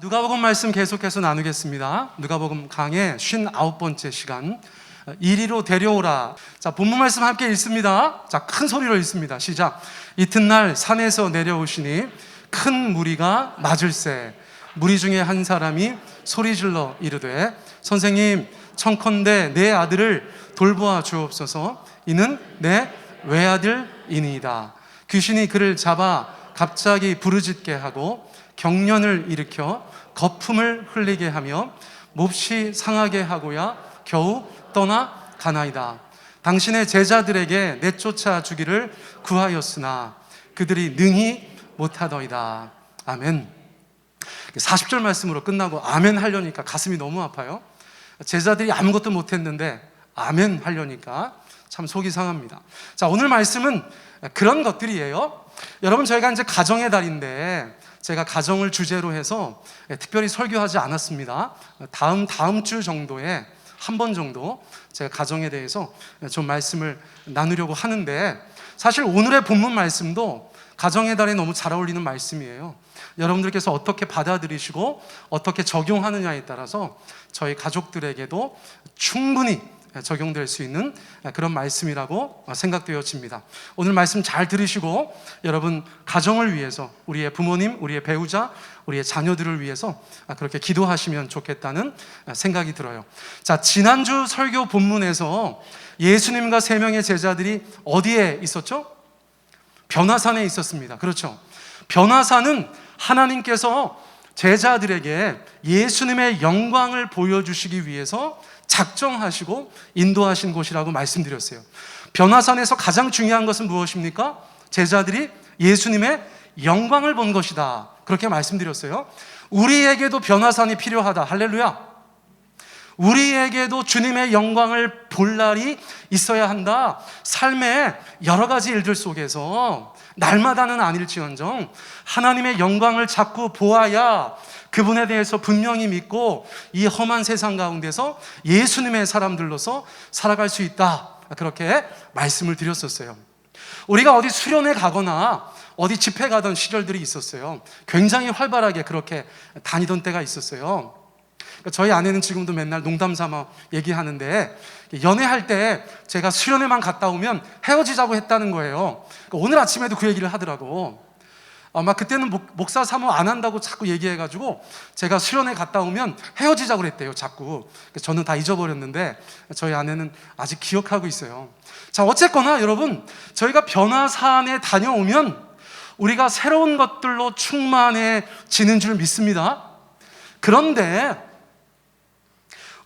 누가복음 말씀 계속해서 나누겠습니다. 누가복음 강의 59번째 시간, 이리로 데려오라. 자, 본문 말씀 함께 읽습니다. 자, 큰 소리로 읽습니다. 시작. 이튿날 산에서 내려오시니 큰 무리가 맞을세. 무리 중에 한 사람이 소리질러 이르되, 선생님, 청컨대 내 아들을 돌보아 주옵소서. 이는 내 외아들이니이다. 귀신이 그를 잡아 갑자기 부르짖게 하고 경련을 일으켜 거품을 흘리게 하며 몹시 상하게 하고야 겨우 떠나가나이다. 당신의 제자들에게 내쫓아 주기를 구하였으나 그들이 능히 못하더이다. 아멘. 40절 말씀으로 끝나고 아멘 하려니까 가슴이 너무 아파요. 제자들이 아무것도 못했는데 아멘 하려니까 참 속이 상합니다. 자, 오늘 말씀은 그런 것들이에요. 여러분, 저희가 이제 가정의 달인데 제가 가정을 주제로 해서 특별히 설교하지 않았습니다. 다음 주 정도에 한 번 정도 제가 가정에 대해서 좀 말씀을 나누려고 하는데, 사실 오늘의 본문 말씀도 가정의 달에 너무 잘 어울리는 말씀이에요. 여러분들께서 어떻게 받아들이시고 어떻게 적용하느냐에 따라서 저희 가족들에게도 충분히 적용될 수 있는 그런 말씀이라고 생각되어집니다. 오늘 말씀 잘 들으시고 여러분 가정을 위해서, 우리의 부모님, 우리의 배우자, 우리의 자녀들을 위해서 그렇게 기도하시면 좋겠다는 생각이 들어요. 자, 지난주 설교 본문에서 예수님과 세 명의 제자들이 어디에 있었죠? 변화산에 있었습니다. 그렇죠? 변화산은 하나님께서 제자들에게 예수님의 영광을 보여주시기 위해서 작정하시고 인도하신 곳이라고 말씀드렸어요. 변화산에서 가장 중요한 것은 무엇입니까? 제자들이 예수님의 영광을 본 것이다, 그렇게 말씀드렸어요. 우리에게도 변화산이 필요하다. 할렐루야. 우리에게도 주님의 영광을 볼 날이 있어야 한다. 삶의 여러 가지 일들 속에서 날마다는 아닐지언정 하나님의 영광을 자꾸 보아야 그분에 대해서 분명히 믿고 이 험한 세상 가운데서 예수님의 사람들로서 살아갈 수 있다, 그렇게 말씀을 드렸었어요. 우리가 어디 수련회 가거나 어디 집회 가던 시절들이 있었어요. 굉장히 활발하게 그렇게 다니던 때가 있었어요. 저희 아내는 지금도 맨날 농담 삼아 얘기하는데, 연애할 때 제가 수련회만 갔다 오면 헤어지자고 했다는 거예요. 오늘 아침에도 그 얘기를 하더라고. 아마 그때는 목사 사모 안 한다고 자꾸 얘기해가지고 제가 수련회 갔다 오면 헤어지자고 그랬대요, 자꾸. 저는 다 잊어버렸는데 저희 아내는 아직 기억하고 있어요. 자, 어쨌거나 여러분, 저희가 변화산에 다녀오면 우리가 새로운 것들로 충만해지는 줄 믿습니다. 그런데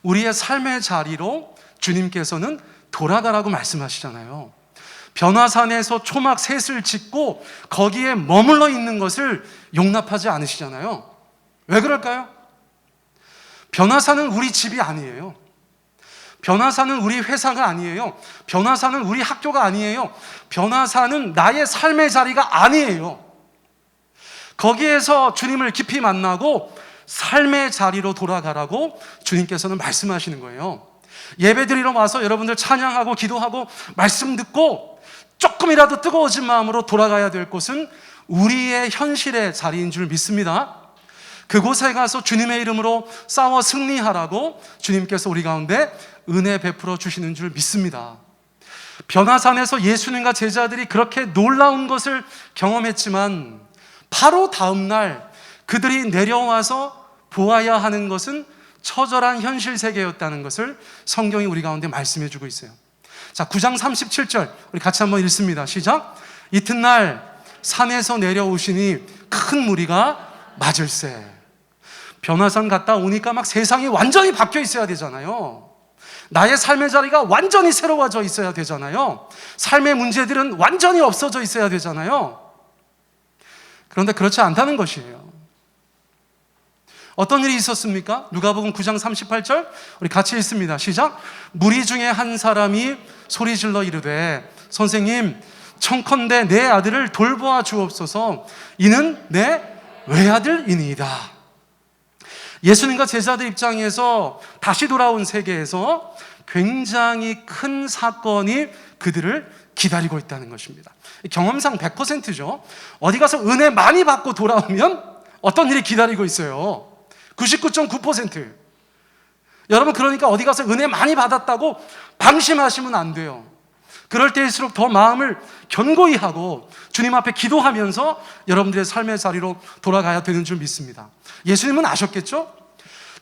우리의 삶의 자리로 주님께서는 돌아가라고 말씀하시잖아요. 변화산에서 초막 셋을 짓고 거기에 머물러 있는 것을 용납하지 않으시잖아요. 왜 그럴까요? 변화산은 우리 집이 아니에요. 변화산은 우리 회사가 아니에요. 변화산은 우리 학교가 아니에요. 변화산은 나의 삶의 자리가 아니에요. 거기에서 주님을 깊이 만나고 삶의 자리로 돌아가라고 주님께서는 말씀하시는 거예요. 예배드리러 와서 여러분들 찬양하고 기도하고 말씀 듣고 조금이라도 뜨거워진 마음으로 돌아가야 될 곳은 우리의 현실의 자리인 줄 믿습니다. 그곳에 가서 주님의 이름으로 싸워 승리하라고 주님께서 우리 가운데 은혜 베풀어 주시는 줄 믿습니다. 변화산에서 예수님과 제자들이 그렇게 놀라운 것을 경험했지만 바로 다음 날 그들이 내려와서 보아야 하는 것은 처절한 현실 세계였다는 것을 성경이 우리 가운데 말씀해 주고 있어요. 자, 9장 37절 우리 같이 한번 읽습니다. 시작. 이튿날 산에서 내려오시니 큰 무리가 맞을세. 변화산 갔다 오니까 막 세상이 완전히 바뀌어 있어야 되잖아요. 나의 삶의 자리가 완전히 새로워져 있어야 되잖아요. 삶의 문제들은 완전히 없어져 있어야 되잖아요. 그런데 그렇지 않다는 것이에요. 어떤 일이 있었습니까? 누가복음 9장 38절 우리 같이 읽습니다. 시작. 무리 중에 한 사람이 소리질러 이르되, 선생님, 청컨대 내 아들을 돌보아 주옵소서. 이는 내 외아들이니이다. 예수님과 제자들 입장에서 다시 돌아온 세계에서 굉장히 큰 사건이 그들을 기다리고 있다는 것입니다. 경험상 100%죠. 어디 가서 은혜 많이 받고 돌아오면 어떤 일이 기다리고 있어요? 99.9%예요. 여러분, 그러니까 어디 가서 은혜 많이 받았다고 방심하시면 안 돼요. 그럴 때일수록 더 마음을 견고히 하고 주님 앞에 기도하면서 여러분들의 삶의 자리로 돌아가야 되는 줄 믿습니다. 예수님은 아셨겠죠?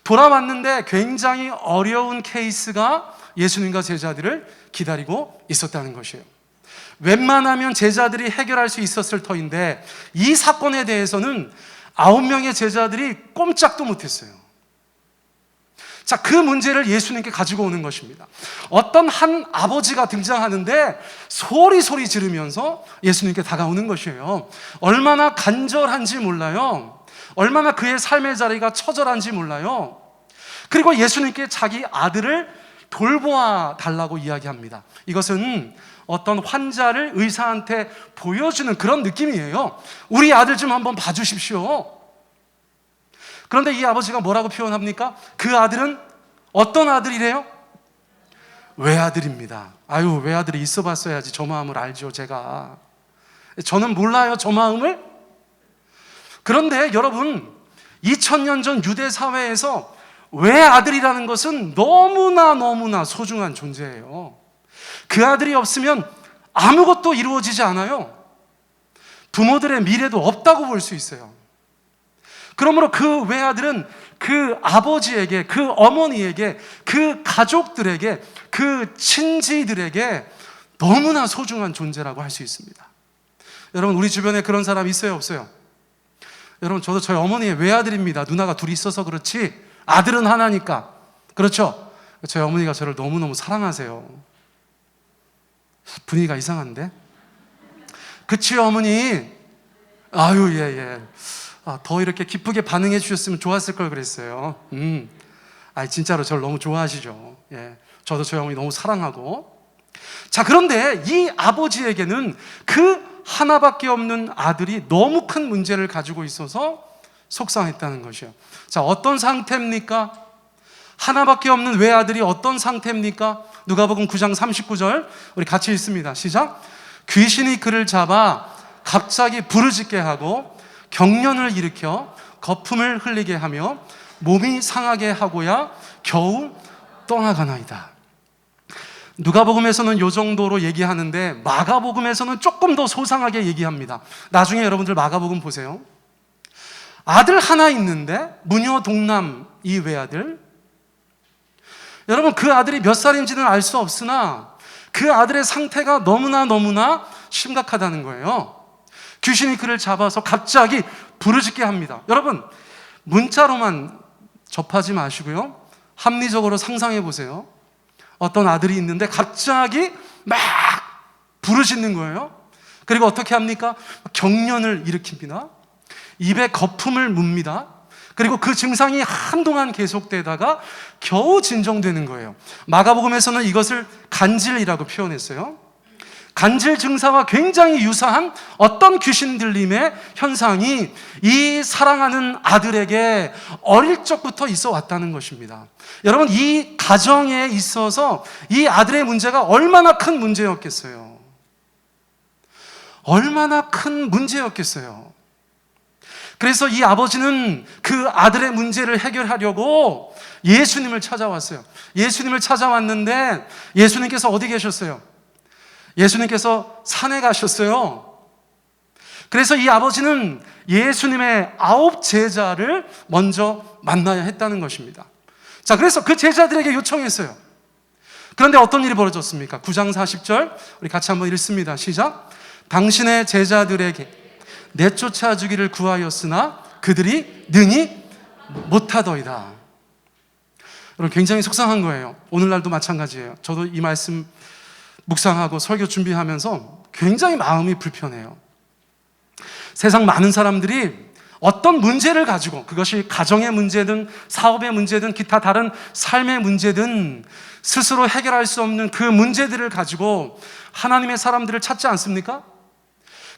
돌아왔는데 굉장히 어려운 케이스가 예수님과 제자들을 기다리고 있었다는 것이에요. 웬만하면 제자들이 해결할 수 있었을 터인데 이 사건에 대해서는 9명의 제자들이 꼼짝도 못했어요. 자, 그 문제를 예수님께 가지고 오는 것입니다. 어떤 한 아버지가 등장하는데 소리 지르면서 예수님께 다가오는 것이에요. 얼마나 간절한지 몰라요. 얼마나 그의 삶의 자리가 처절한지 몰라요. 그리고 예수님께 자기 아들을 돌보아 달라고 이야기합니다. 이것은 어떤 환자를 의사한테 보여주는 그런 느낌이에요. 우리 아들 좀 한번 봐주십시오. 그런데 이 아버지가 뭐라고 표현합니까? 그 아들은 어떤 아들이래요? 외아들입니다. 아유, 외아들이 있어 봤어야지 저 마음을 알죠, 제가. 저는 몰라요, 저 마음을. 그런데 여러분, 2000년 전 유대 사회에서 외아들이라는 것은 너무나 소중한 존재예요. 그 아들이 없으면 아무것도 이루어지지 않아요. 부모들의 미래도 없다고 볼 수 있어요. 그러므로 그 외아들은 그 아버지에게, 그 어머니에게, 그 가족들에게, 그 친지들에게 너무나 소중한 존재라고 할 수 있습니다. 여러분, 우리 주변에 그런 사람 있어요, 없어요? 여러분, 저도 저희 어머니의 외아들입니다. 누나가 둘이 있어서 그렇지 아들은 하나니까. 그렇죠? 저희 어머니가 저를 너무너무 사랑하세요. 분위기가 이상한데? 그치요, 어머니? 아유, 예. 더 이렇게 기쁘게 반응해 주셨으면 좋았을 걸 그랬어요. 진짜로 저를 너무 좋아하시죠. 예. 저도 저희 어머니 너무 사랑하고. 자, 그런데 이 아버지에게는 그 하나밖에 없는 아들이 너무 큰 문제를 가지고 있어서 속상했다는 것이에요. 자, 어떤 상태입니까? 하나밖에 없는 외아들이 어떤 상태입니까? 누가복음 9장 39절 우리 같이 읽습니다. 시작. 귀신이 그를 잡아 갑자기 부르짖게 하고 경련을 일으켜 거품을 흘리게 하며 몸이 상하게 하고야 겨우 떠나가나이다. 누가복음에서는 이 정도로 얘기하는데 마가복음에서는 조금 더 소상하게 얘기합니다. 나중에 여러분들 마가복음 보세요. 아들 하나 있는데 무녀 동남 이 외아들, 여러분, 그 아들이 몇 살인지는 알 수 없으나 그 아들의 상태가 너무나 심각하다는 거예요. 귀신이 그를 잡아서 갑자기 부르짖게 합니다. 여러분, 문자로만 접하지 마시고요, 합리적으로 상상해 보세요. 어떤 아들이 있는데 갑자기 막 부르짖는 거예요. 그리고 어떻게 합니까? 경련을 일으킵니다. 입에 거품을 뭅니다. 그리고 그 증상이 한동안 계속되다가 겨우 진정되는 거예요. 마가복음에서는 이것을 간질이라고 표현했어요. 간질 증상과 굉장히 유사한 어떤 귀신 들림의 현상이 이 사랑하는 아들에게 어릴 적부터 있어 왔다는 것입니다. 여러분, 이 가정에 있어서 이 아들의 문제가 얼마나 큰 문제였겠어요. 얼마나 큰 문제였겠어요. 그래서 이 아버지는 그 아들의 문제를 해결하려고 예수님을 찾아왔어요. 예수님을 찾아왔는데 예수님께서 어디 계셨어요? 예수님께서 산에 가셨어요. 그래서 이 아버지는 예수님의 9 제자를 먼저 만나야 했다는 것입니다. 자, 그래서 그 제자들에게 요청했어요. 그런데 어떤 일이 벌어졌습니까? 9장 40절 우리 같이 한번 읽습니다. 시작. 당신의 제자들에게 내쫓아 주기를 구하였으나 그들이 능히 못하더이다. 여러분, 굉장히 속상한 거예요. 오늘날도 마찬가지예요. 저도 이 말씀 묵상하고 설교 준비하면서 굉장히 마음이 불편해요. 세상 많은 사람들이 어떤 문제를 가지고, 그것이 가정의 문제든 사업의 문제든 기타 다른 삶의 문제든 스스로 해결할 수 없는 그 문제들을 가지고 하나님의 사람들을 찾지 않습니까?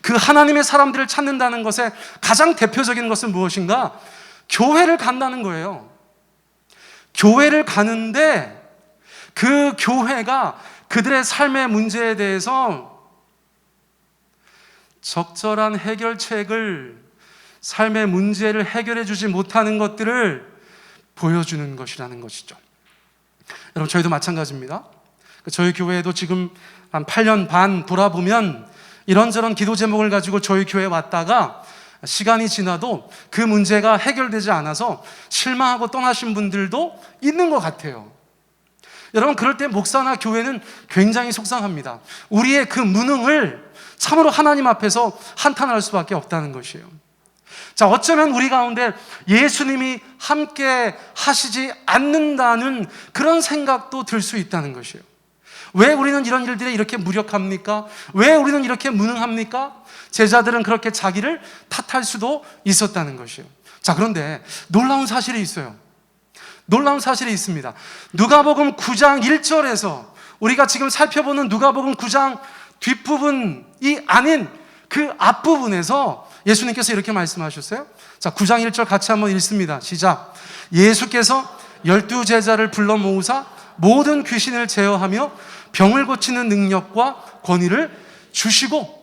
그 하나님의 사람들을 찾는다는 것의 가장 대표적인 것은 무엇인가? 교회를 간다는 거예요. 교회를 가는데 그 교회가 그들의 삶의 문제에 대해서 적절한 해결책을, 삶의 문제를 해결해 주지 못하는 것들을 보여주는 것이라는 것이죠. 여러분, 저희도 마찬가지입니다. 저희 교회에도 지금 한 8년 반 돌아보면 이런저런 기도 제목을 가지고 저희 교회에 왔다가 시간이 지나도 그 문제가 해결되지 않아서 실망하고 떠나신 분들도 있는 것 같아요. 여러분, 그럴 때 목사나 교회는 굉장히 속상합니다. 우리의 그 무능을 참으로 하나님 앞에서 한탄할 수밖에 없다는 것이에요. 자, 어쩌면 우리 가운데 예수님이 함께 하시지 않는다는 그런 생각도 들 수 있다는 것이에요. 왜 우리는 이런 일들에 이렇게 무력합니까? 왜 우리는 이렇게 무능합니까? 제자들은 그렇게 자기를 탓할 수도 있었다는 것이에요. 자, 그런데 놀라운 사실이 있어요. 놀라운 사실이 있습니다. 누가복음 9장 1절에서 우리가 지금 살펴보는 누가복음 9장 뒷부분이 아닌 그 앞부분에서 예수님께서 이렇게 말씀하셨어요. 자, 9장 1절 같이 한번 읽습니다. 시작. 예수께서 12제자를 불러 모으사 모든 귀신을 제어하며 병을 고치는 능력과 권위를 주시고,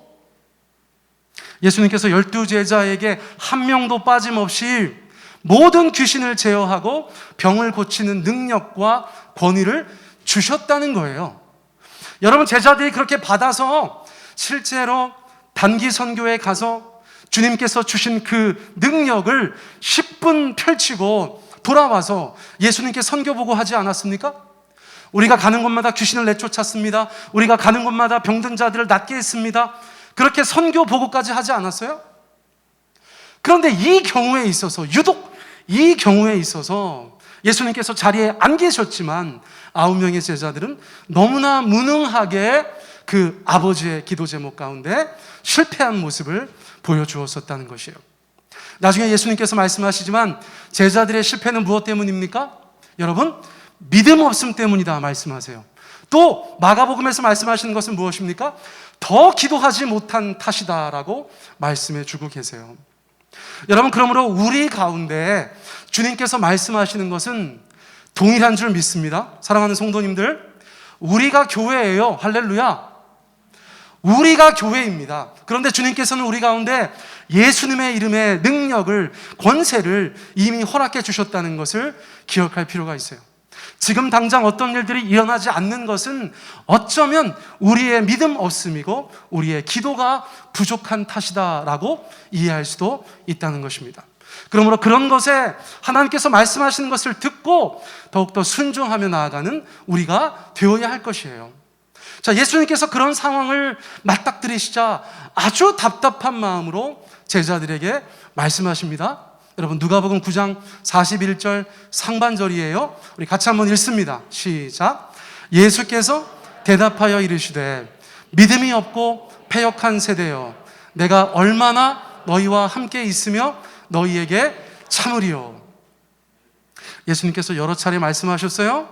예수님께서 12제자에게 한 명도 빠짐없이 모든 귀신을 제어하고 병을 고치는 능력과 권위를 주셨다는 거예요. 여러분, 제자들이 그렇게 받아서 실제로 단기 선교에 가서 주님께서 주신 그 능력을 10분 펼치고 돌아와서 예수님께 선교 보고 하지 않았습니까? 우리가 가는 곳마다 귀신을 내쫓았습니다. 우리가 가는 곳마다 병든 자들을 낫게 했습니다. 그렇게 선교 보고까지 하지 않았어요? 그런데 이 경우에 있어서, 유독 이 경우에 있어서 예수님께서 자리에 안 계셨지만 9명의 제자들은 너무나 무능하게 그 아버지의 기도 제목 가운데 실패한 모습을 보여주었었다는 것이에요. 나중에 예수님께서 말씀하시지만 제자들의 실패는 무엇 때문입니까? 여러분, 믿음 없음 때문이다 말씀하세요. 또 마가복음에서 말씀하시는 것은 무엇입니까? 더 기도하지 못한 탓이다라고 말씀해 주고 계세요. 여러분, 그러므로 우리 가운데 주님께서 말씀하시는 것은 동일한 줄 믿습니다. 사랑하는 성도님들, 우리가 교회예요. 할렐루야. 우리가 교회입니다. 그런데 주님께서는 우리 가운데 예수님의 이름의 능력을, 권세를 이미 허락해 주셨다는 것을 기억할 필요가 있어요. 지금 당장 어떤 일들이 일어나지 않는 것은 어쩌면 우리의 믿음 없음이고 우리의 기도가 부족한 탓이다라고 이해할 수도 있다는 것입니다. 그러므로 그런 것에 하나님께서 말씀하시는 것을 듣고 더욱더 순종하며 나아가는 우리가 되어야 할 것이에요. 자, 예수님께서 그런 상황을 맞닥뜨리시자 아주 답답한 마음으로 제자들에게 말씀하십니다. 여러분, 누가복음 9장 41절 상반절이에요. 우리 같이 한번 읽습니다. 시작. 예수께서 대답하여 이르시되 믿음이 없고 패역한 세대여, 내가 얼마나 너희와 함께 있으며 너희에게 참으리요. 예수님께서 여러 차례 말씀하셨어요.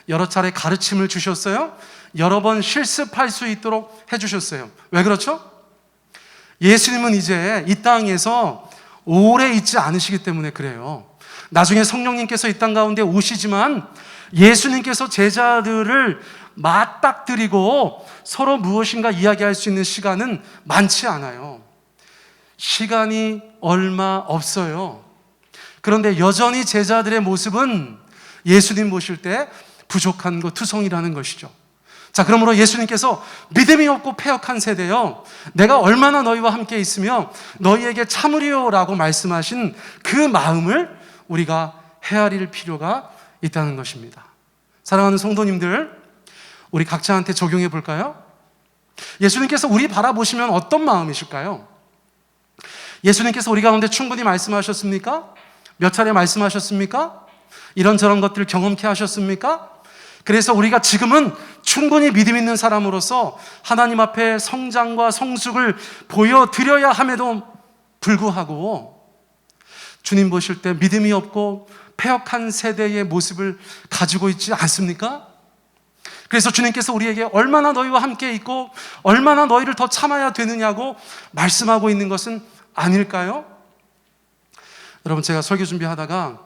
여러 차례 가르침을 주셨어요. 여러 번 실습할 수 있도록 해주셨어요. 왜 그렇죠? 예수님은 이제 이 땅에서 오래 있지 않으시기 때문에 그래요. 나중에 성령님께서 이 땅 가운데 오시지만 예수님께서 제자들을 맞닥뜨리고 서로 무엇인가 이야기할 수 있는 시간은 많지 않아요. 시간이 얼마 없어요. 그런데 여전히 제자들의 모습은 예수님 보실 때 부족한 것, 투성이라는 것이죠. 자, 그러므로 예수님께서 믿음이 없고 패역한 세대여, 내가 얼마나 너희와 함께 있으며 너희에게 참으리요라고 말씀하신 그 마음을 우리가 헤아릴 필요가 있다는 것입니다. 사랑하는 성도님들, 우리 각자한테 적용해 볼까요? 예수님께서 우리 바라보시면 어떤 마음이실까요? 예수님께서 우리 가운데 충분히 말씀하셨습니까? 몇 차례 말씀하셨습니까? 이런저런 것들을 경험케 하셨습니까? 그래서 우리가 지금은 충분히 믿음 있는 사람으로서 하나님 앞에 성장과 성숙을 보여드려야 함에도 불구하고 주님 보실 때 믿음이 없고 패역한 세대의 모습을 가지고 있지 않습니까? 그래서 주님께서 우리에게 얼마나 너희와 함께 있고 얼마나 너희를 더 참아야 되느냐고 말씀하고 있는 것은 아닐까요? 여러분, 제가 설교 준비하다가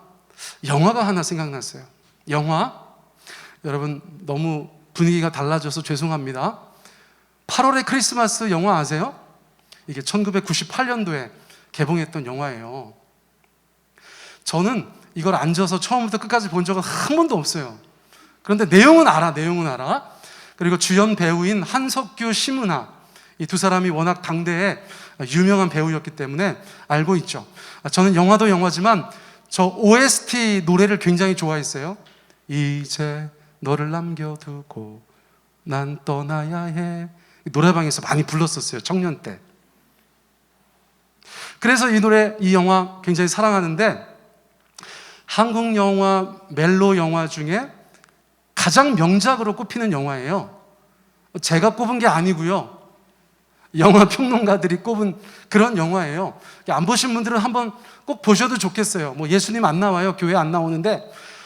영화가 하나 생각났어요. 영화, 여러분 너무 분위기가 달라져서 죄송합니다. 8월의 크리스마스 영화 아세요? 이게 1998년도에 개봉했던 영화예요. 저는 이걸 앉아서 처음부터 끝까지 본 적은 한 번도 없어요. 그런데 내용은 알아. 그리고 주연 배우인 한석규, 심은하, 이 두 사람이 워낙 당대에 유명한 배우였기 때문에 알고 있죠. 저는 영화도 영화지만 저 OST 노래를 굉장히 좋아했어요. 이제 너를 남겨두고 난 떠나야 해. 노래방에서 많이 불렀었어요, 청년 때. 그래서 이 노래, 이 영화 굉장히 사랑하는데, 한국 영화, 멜로 영화 중에 가장 명작으로 꼽히는 영화예요. 제가 꼽은 게 아니고요, 영화 평론가들이 꼽은 그런 영화예요. 안 보신 분들은 한번 꼭 보셔도 좋겠어요. 뭐 예수님 안 나와요, 교회 안 나오는데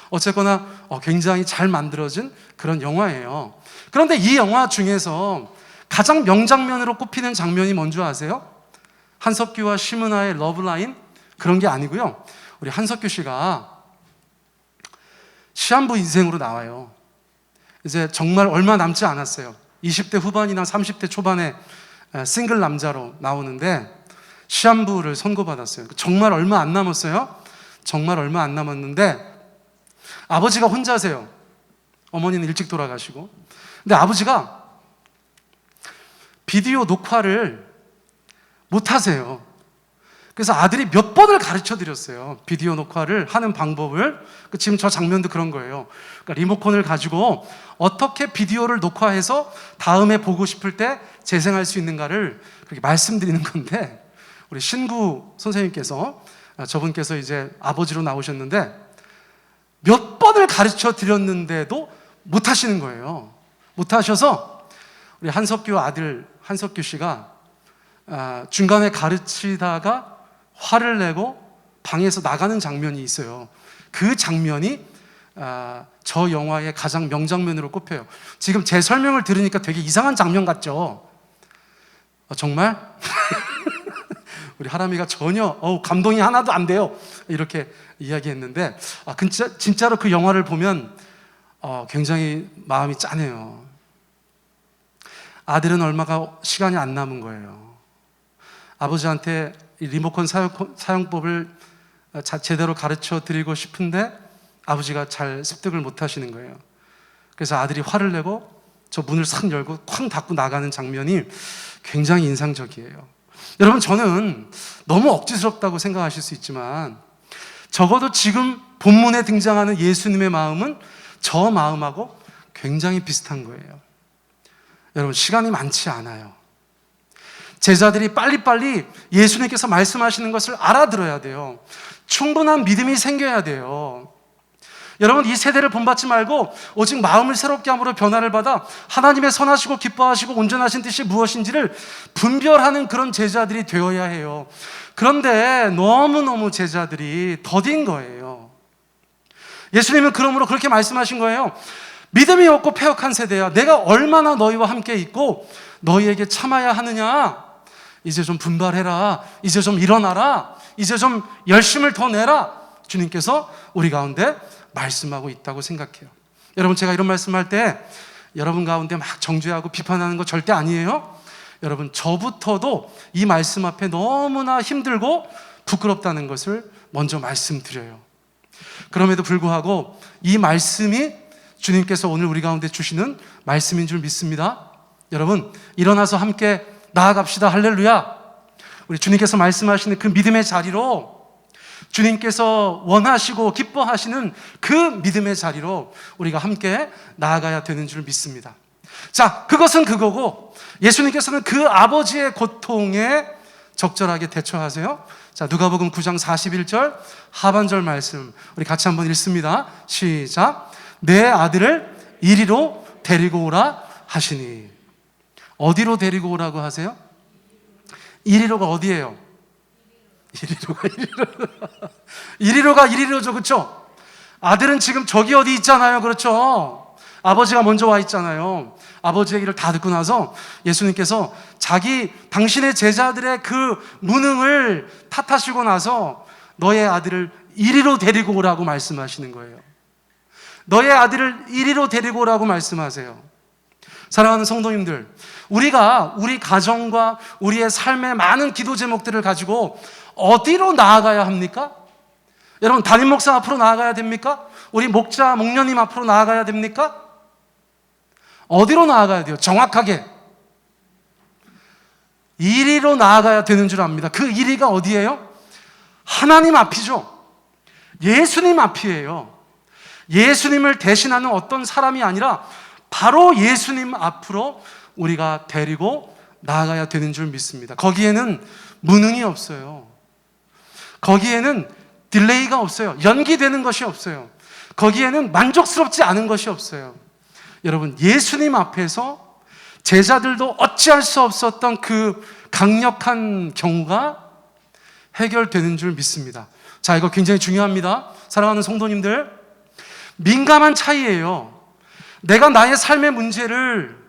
어쨌거나 굉장히 잘 만들어진 그런 영화예요. 그런데 이 영화 중에서 가장 명장면으로 꼽히는 장면이 뭔지 아세요? 한석규와 심은하의 러브라인? 그런 게 아니고요, 우리 한석규 씨가 시한부 인생으로 나와요. 이제 정말 얼마 남지 않았어요. 20대 후반이나 30대 초반에 싱글 남자로 나오는데 시한부를 선고받았어요. 정말 얼마 안 남았어요. 정말 얼마 안 남았는데 아버지가 혼자세요. 어머니는 일찍 돌아가시고. 근데 아버지가 비디오 녹화를 못 하세요. 그래서 아들이 몇 번을 가르쳐 드렸어요. 비디오 녹화를 하는 방법을. 지금 저 장면도 그런 거예요. 그러니까 리모컨을 가지고 어떻게 비디오를 녹화해서 다음에 보고 싶을 때 재생할 수 있는가를 그렇게 말씀드리는 건데, 우리 신구 선생님께서, 저분께서 이제 아버지로 나오셨는데 몇 번을 가르쳐 드렸는데도 못 하시는 거예요. 못 하셔서 우리 한석규 아들 한석규 씨가 중간에 가르치다가 화를 내고 방에서 나가는 장면이 있어요. 그 장면이 저 영화의 가장 명장면으로 꼽혀요. 지금 제 설명을 들으니까 되게 이상한 장면 같죠? 정말? 우리 하람이가 전혀 감동이 하나도 안 돼요, 이렇게 이야기했는데, 진짜로 그 영화를 보면 굉장히 마음이 짠해요. 아들은 얼마가 시간이 안 남은 거예요. 아버지한테 이 리모컨 사용법을 제대로 가르쳐 드리고 싶은데 아버지가 잘 습득을 못 하시는 거예요. 그래서 아들이 화를 내고 저 문을 싹 열고 쾅 닫고 나가는 장면이 굉장히 인상적이에요. 여러분, 저는 너무 억지스럽다고 생각하실 수 있지만 적어도 지금 본문에 등장하는 예수님의 마음은 저 마음하고 굉장히 비슷한 거예요. 여러분, 시간이 많지 않아요. 제자들이 빨리빨리 예수님께서 말씀하시는 것을 알아들어야 돼요. 충분한 믿음이 생겨야 돼요. 여러분, 이 세대를 본받지 말고 오직 마음을 새롭게 함으로 변화를 받아 하나님의 선하시고 기뻐하시고 온전하신 뜻이 무엇인지를 분별하는 그런 제자들이 되어야 해요. 그런데 너무너무 제자들이 더딘 거예요. 예수님은 그러므로 그렇게 말씀하신 거예요. 믿음이 없고 패역한 세대야, 내가 얼마나 너희와 함께 있고 너희에게 참아야 하느냐. 이제 좀 분발해라. 이제 좀 일어나라. 이제 좀 열심을 더 내라. 주님께서 우리 가운데 말씀하고 있다고 생각해요. 여러분, 제가 이런 말씀할 때 여러분 가운데 막 정죄하고 비판하는 거 절대 아니에요. 여러분, 저부터도 이 말씀 앞에 너무나 힘들고 부끄럽다는 것을 먼저 말씀드려요. 그럼에도 불구하고 이 말씀이 주님께서 오늘 우리 가운데 주시는 말씀인 줄 믿습니다. 여러분, 일어나서 함께 나아갑시다. 할렐루야. 우리 주님께서 말씀하시는 그 믿음의 자리로, 주님께서 원하시고 기뻐하시는 그 믿음의 자리로 우리가 함께 나아가야 되는 줄 믿습니다. 자, 그것은 그거고, 예수님께서는 그 아버지의 고통에 적절하게 대처하세요. 자, 누가복음 9장 41절 하반절 말씀 우리 같이 한번 읽습니다. 시작. 내 아들을 이리로 데리고 오라 하시니. 어디로 데리고 오라고 하세요? 이리로가 어디예요? 이리로죠, 그렇죠? 아들은 지금 저기 어디 있잖아요, 그렇죠? 아버지가 먼저 와 있잖아요. 아버지 얘기를 다 듣고 나서 예수님께서 당신의 제자들의 그 무능을 탓하시고 나서 너의 아들을 이리로 데리고 오라고 말씀하시는 거예요. 너의 아들을 이리로 데리고 오라고 말씀하세요. 사랑하는 성도님들, 우리가 우리 가정과 우리의 삶의 많은 기도 제목들을 가지고 어디로 나아가야 합니까? 여러분, 담임 목사 앞으로 나아가야 됩니까? 우리 목자, 목녀님 앞으로 나아가야 됩니까? 어디로 나아가야 돼요? 정확하게 이리로 나아가야 되는 줄 압니다. 그 이리가 어디예요? 하나님 앞이죠. 예수님 앞이에요. 예수님을 대신하는 어떤 사람이 아니라 바로 예수님 앞으로 우리가 데리고 나아가야 되는 줄 믿습니다. 거기에는 무능이 없어요. 거기에는 딜레이가 없어요. 연기되는 것이 없어요. 거기에는 만족스럽지 않은 것이 없어요. 여러분, 예수님 앞에서 제자들도 어찌할 수 없었던 그 강력한 경우가 해결되는 줄 믿습니다. 자, 이거 굉장히 중요합니다. 사랑하는 성도님들, 민감한 차이예요. 내가 나의 삶의 문제를,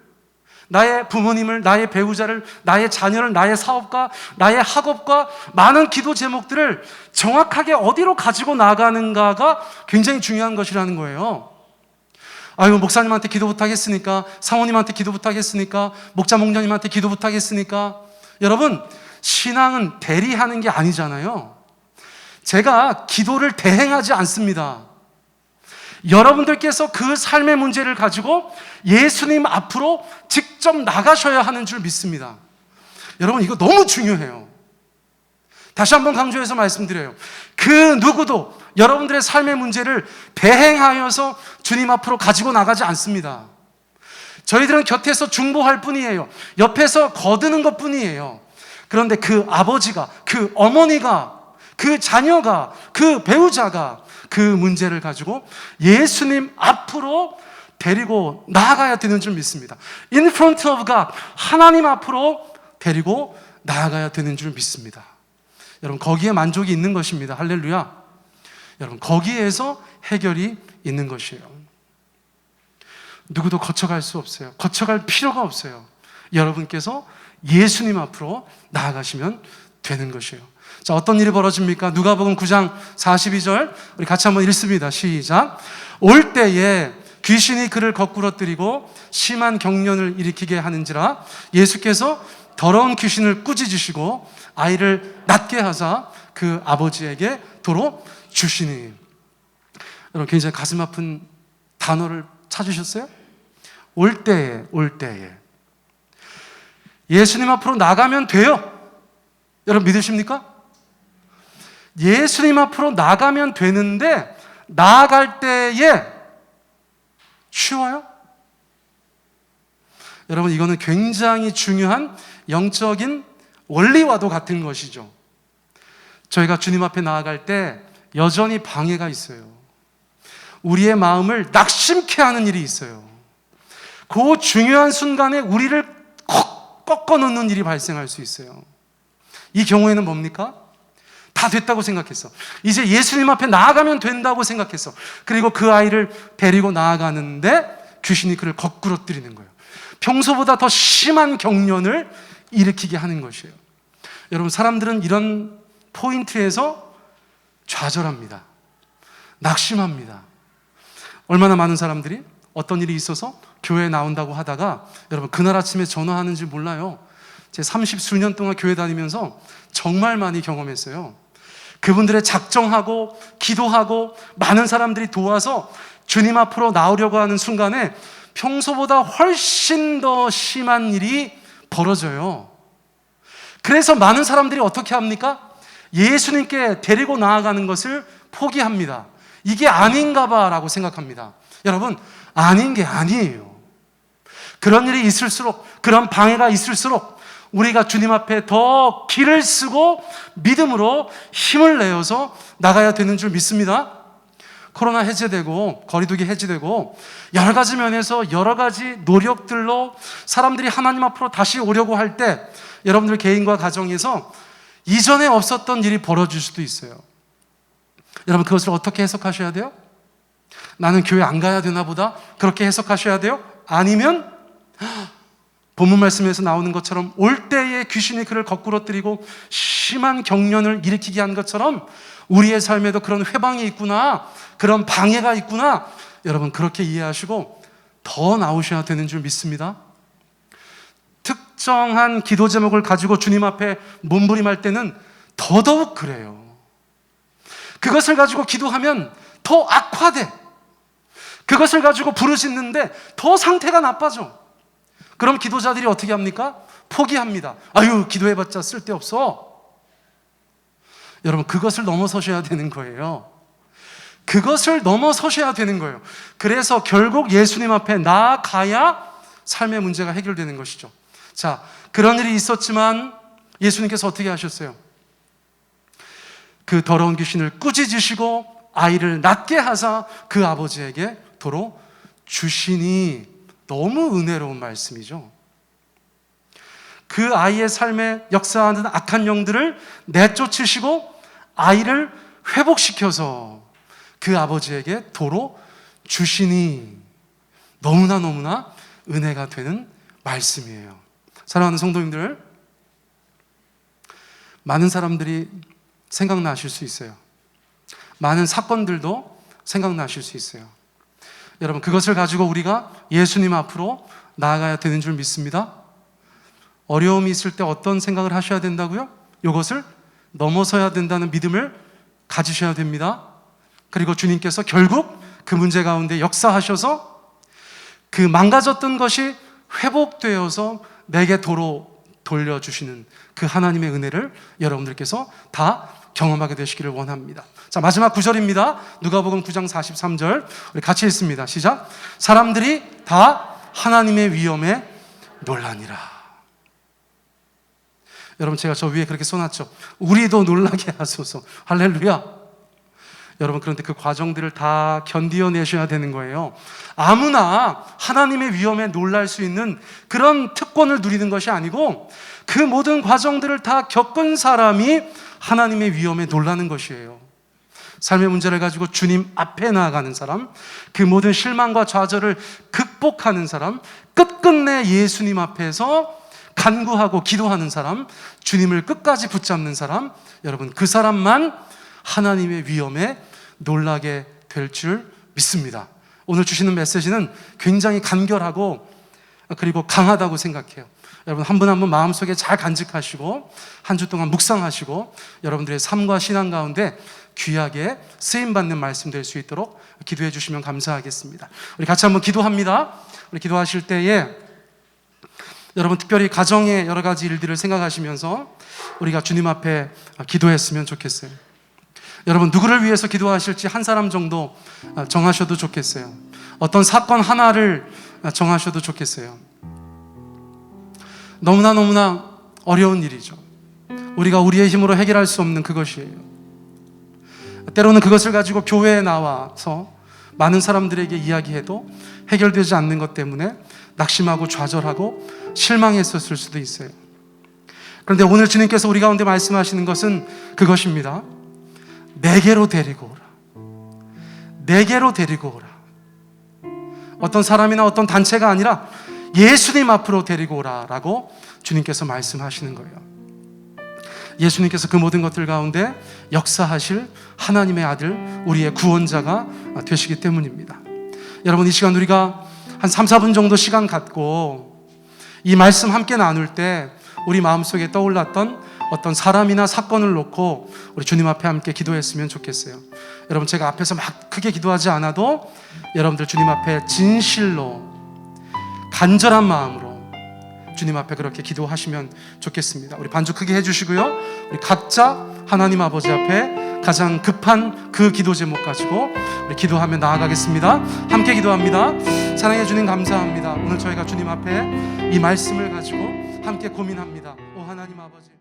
나의 부모님을, 나의 배우자를, 나의 자녀를, 나의 사업과 나의 학업과 많은 기도 제목들을 정확하게 어디로 가지고 나가는가가 굉장히 중요한 것이라는 거예요. 아유, 목사님한테 기도 부탁했으니까, 사모님한테 기도 부탁했으니까, 목자 목녀님한테 기도 부탁했으니까. 여러분, 신앙은 대리하는 게 아니잖아요. 제가 기도를 대행하지 않습니다. 여러분들께서 그 삶의 문제를 가지고 예수님 앞으로 직접 나가셔야 하는 줄 믿습니다. 여러분, 이거 너무 중요해요. 다시 한번 강조해서 말씀드려요. 그 누구도 여러분들의 삶의 문제를 대행하여서 주님 앞으로 가지고 나가지 않습니다. 저희들은 곁에서 중보할 뿐이에요. 옆에서 거드는 것 뿐이에요. 그런데 그 아버지가, 그 어머니가, 그 자녀가, 그 배우자가 그 문제를 가지고 예수님 앞으로 데리고 나아가야 되는 줄 믿습니다. In front of God, 하나님 앞으로 데리고 나아가야 되는 줄 믿습니다. 여러분, 거기에 만족이 있는 것입니다. 할렐루야. 여러분, 거기에서 해결이 있는 것이에요. 누구도 거쳐갈 수 없어요. 거쳐갈 필요가 없어요. 여러분께서 예수님 앞으로 나아가시면 되는 것이에요. 자, 어떤 일이 벌어집니까? 누가복음 9장 42절 우리 같이 한번 읽습니다. 시작. 올 때에 귀신이 그를 거꾸러뜨리고 심한 경련을 일으키게 하는지라 예수께서 더러운 귀신을 꾸짖으시고 아이를 낫게 하사 그 아버지에게 도로 주시니. 여러분, 굉장히 가슴 아픈 단어를 찾으셨어요? 올 때에, 올 때에. 예수님 앞으로 나가면 돼요. 여러분, 믿으십니까? 예수님 앞으로 나가면 되는데 나아갈 때에 쉬워요? 여러분, 이거는 굉장히 중요한 영적인 원리와도 같은 것이죠. 저희가 주님 앞에 나아갈 때 여전히 방해가 있어요. 우리의 마음을 낙심케 하는 일이 있어요. 그 중요한 순간에 우리를 꺾어 놓는 일이 발생할 수 있어요. 이 경우에는 뭡니까? 다 됐다고 생각했어. 이제 예수님 앞에 나아가면 된다고 생각했어. 그리고 그 아이를 데리고 나아가는데 귀신이 그를 거꾸러뜨리는 거예요. 평소보다 더 심한 경련을 일으키게 하는 것이에요. 여러분, 사람들은 이런 포인트에서 좌절합니다. 낙심합니다. 얼마나 많은 사람들이 어떤 일이 있어서 교회에 나온다고 하다가 여러분, 그날 아침에 전화하는지 몰라요. 제 30수년 동안 교회 다니면서 정말 많이 경험했어요. 그분들의 작정하고 기도하고 많은 사람들이 도와서 주님 앞으로 나오려고 하는 순간에 평소보다 훨씬 더 심한 일이 벌어져요. 그래서 많은 사람들이 어떻게 합니까? 예수님께 데리고 나아가는 것을 포기합니다. 이게 아닌가 봐라고 생각합니다. 여러분, 아닌 게 아니에요. 그런 일이 있을수록, 그런 방해가 있을수록 우리가 주님 앞에 더 기를 쓰고 믿음으로 힘을 내어서 나가야 되는 줄 믿습니다. 코로나 해제되고 거리두기 해제되고 여러 가지 면에서 여러 가지 노력들로 사람들이 하나님 앞으로 다시 오려고 할 때 여러분들 개인과 가정에서 이전에 없었던 일이 벌어질 수도 있어요. 여러분, 그것을 어떻게 해석하셔야 돼요? 나는 교회 안 가야 되나 보다? 그렇게 해석하셔야 돼요? 아니면 본문 말씀에서 나오는 것처럼 올 때에 귀신이 그를 거꾸러뜨리고 심한 경련을 일으키게 한 것처럼 우리의 삶에도 그런 회방이 있구나, 그런 방해가 있구나, 여러분 그렇게 이해하시고 더 나오셔야 되는 줄 믿습니다. 특정한 기도 제목을 가지고 주님 앞에 몸부림할 때는 더더욱 그래요. 그것을 가지고 기도하면 더 악화돼. 그것을 가지고 부르짖는데 더 상태가 나빠져. 그럼 기도자들이 어떻게 합니까? 포기합니다. 아유, 기도해봤자 쓸데없어. 여러분, 그것을 넘어서셔야 되는 거예요. 그것을 넘어서셔야 되는 거예요. 그래서 결국 예수님 앞에 나아가야 삶의 문제가 해결되는 것이죠. 자, 그런 일이 있었지만 예수님께서 어떻게 하셨어요? 그 더러운 귀신을 꾸짖으시고 아이를 낫게 하사 그 아버지에게 도로 주시니. 너무 은혜로운 말씀이죠. 그 아이의 삶에 역사하는 악한 영들을 내쫓으시고 아이를 회복시켜서 그 아버지에게 도로 주시니. 너무나 은혜가 되는 말씀이에요. 사랑하는 성도님들, 많은 사람들이 생각나실 수 있어요. 많은 사건들도 생각나실 수 있어요. 여러분, 그것을 가지고 우리가 예수님 앞으로 나아가야 되는 줄 믿습니다. 어려움이 있을 때 어떤 생각을 하셔야 된다고요? 이것을 넘어서야 된다는 믿음을 가지셔야 됩니다. 그리고 주님께서 결국 그 문제 가운데 역사하셔서 그 망가졌던 것이 회복되어서 내게 도로 돌려주시는 그 하나님의 은혜를 여러분들께서 다 경험하게 되시기를 원합니다. 자, 마지막 구절입니다. 누가복음 9장 43절 우리 같이 읽습니다. 시작. 사람들이 다 하나님의 위엄에 놀라니라. 여러분, 제가 저 위에 그렇게 써놨죠. 우리도 놀라게 하소서. 할렐루야. 여러분, 그런데 그 과정들을 다 견디어내셔야 되는 거예요. 아무나 하나님의 위엄에 놀랄 수 있는 그런 특권을 누리는 것이 아니고 그 모든 과정들을 다 겪은 사람이 하나님의 위엄에 놀라는 것이에요. 삶의 문제를 가지고 주님 앞에 나아가는 사람, 그 모든 실망과 좌절을 극복하는 사람, 끝끝내 예수님 앞에서 간구하고 기도하는 사람, 주님을 끝까지 붙잡는 사람, 여러분, 그 사람만 하나님의 위엄에 놀라게 될 줄 믿습니다. 오늘 주시는 메시지는 굉장히 간결하고 그리고 강하다고 생각해요. 여러분, 한 분 한 분 마음속에 잘 간직하시고 한 주 동안 묵상하시고 여러분들의 삶과 신앙 가운데 귀하게 쓰임받는 말씀 될 수 있도록 기도해 주시면 감사하겠습니다. 우리 같이 한번 기도합니다. 우리 기도하실 때에 여러분, 특별히 가정의 여러 가지 일들을 생각하시면서 우리가 주님 앞에 기도했으면 좋겠어요. 여러분, 누구를 위해서 기도하실지 한 사람 정도 정하셔도 좋겠어요. 어떤 사건 하나를 정하셔도 좋겠어요. 너무나 어려운 일이죠. 우리가 우리의 힘으로 해결할 수 없는 그것이에요. 때로는 그것을 가지고 교회에 나와서 많은 사람들에게 이야기해도 해결되지 않는 것 때문에 낙심하고 좌절하고 실망했었을 수도 있어요. 그런데 오늘 주님께서 우리 가운데 말씀하시는 것은 그것입니다. 내게로 데리고 오라. 내게로 데리고 오라. 어떤 사람이나 어떤 단체가 아니라 예수님 앞으로 데리고 오라라고 주님께서 말씀하시는 거예요. 예수님께서 그 모든 것들 가운데 역사하실 하나님의 아들, 우리의 구원자가 되시기 때문입니다. 여러분, 이 시간 우리가 한 3, 4분 정도 시간 갖고 이 말씀 함께 나눌 때 우리 마음속에 떠올랐던 어떤 사람이나 사건을 놓고 우리 주님 앞에 함께 기도했으면 좋겠어요. 여러분, 제가 앞에서 막 크게 기도하지 않아도 여러분들 주님 앞에 진실로 간절한 마음으로 주님 앞에 그렇게 기도하시면 좋겠습니다. 우리 반주 크게 해주시고요. 우리 각자 하나님 아버지 앞에 가장 급한 그 기도 제목 가지고 우리 기도하며 나아가겠습니다. 함께 기도합니다. 사랑해 주님 감사합니다. 오늘 저희가 주님 앞에 이 말씀을 가지고 함께 고민합니다. 오 하나님 아버지.